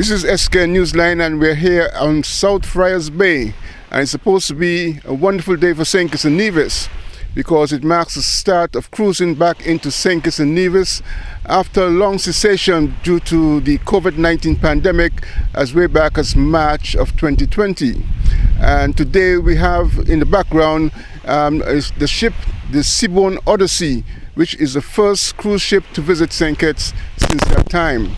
This is SKN Newsline, and we're here on South Friars Bay, and it's supposed to be a wonderful day for St. Kitts and Nevis because it marks the start of cruising back into St. Kitts and Nevis after a long cessation due to the COVID-19 pandemic as way back as March of 2020. And today we have in the background is the ship, the Seabourn Odyssey, which is the first cruise ship to visit St. Kitts since that time.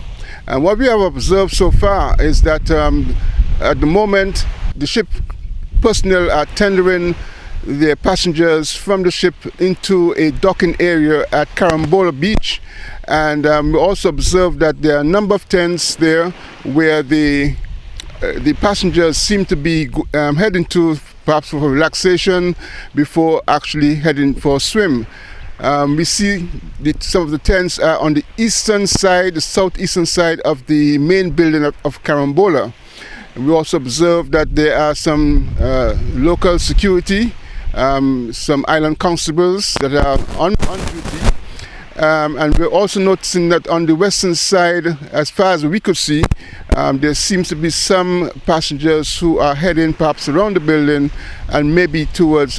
And what we have observed so far is that at the moment the ship personnel are tendering their passengers from the ship into a docking area at Carambola Beach, and we also observed that there are a number of tents there where the passengers seem to be heading to perhaps for relaxation before actually heading for a swim. We see some of the tents are on the eastern side, the southeastern side of the main building of Carambola. We also observe that there are some local security, some island constables that are on duty. And we're also noticing that on the western side, as far as we could see, there seems to be some passengers who are heading perhaps around the building and maybe toward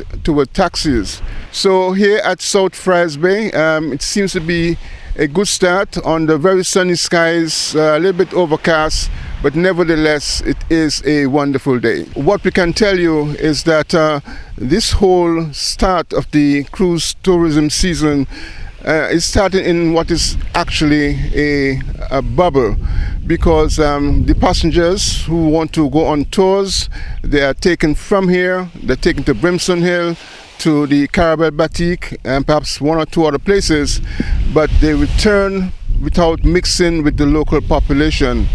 taxis. So here at South Friars Bay, it seems to be a good start on the very sunny skies, a little bit overcast, but nevertheless it is a wonderful day. What we can tell you is that this whole start of the cruise tourism season is starting in what is actually a bubble, because the passengers who want to go on tours, they are taken from here, they're taken to Brimson Hill, to the Carabel Batik, and perhaps one or two other places, but they return without mixing with the local population.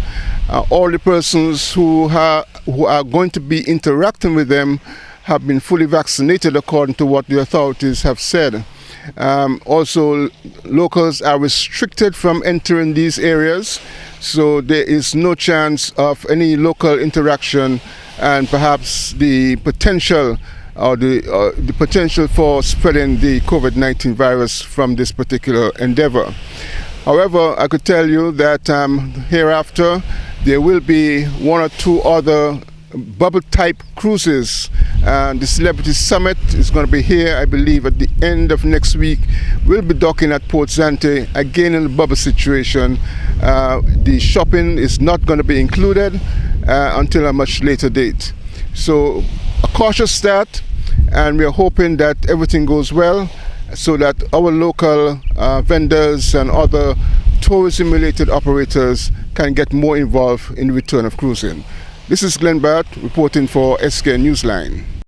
All the persons who are going to be interacting with them have been fully vaccinated according to what the authorities have said. Also, locals are restricted from entering these areas, so there is no chance of any local interaction and perhaps the potential for spreading the COVID-19 virus from this particular endeavor. However, I could tell you that hereafter there will be one or two other bubble type cruises. The Celebrity Summit is going to be here, I believe, at the end of next week. We'll be docking at Port Zante, again in a bubble situation. The shopping is not going to be included until a much later date. So a cautious start, and we are hoping that everything goes well so that our local vendors and other tourism related operators can get more involved in the return of cruising. This is Glenn Bart reporting for SKN Newsline.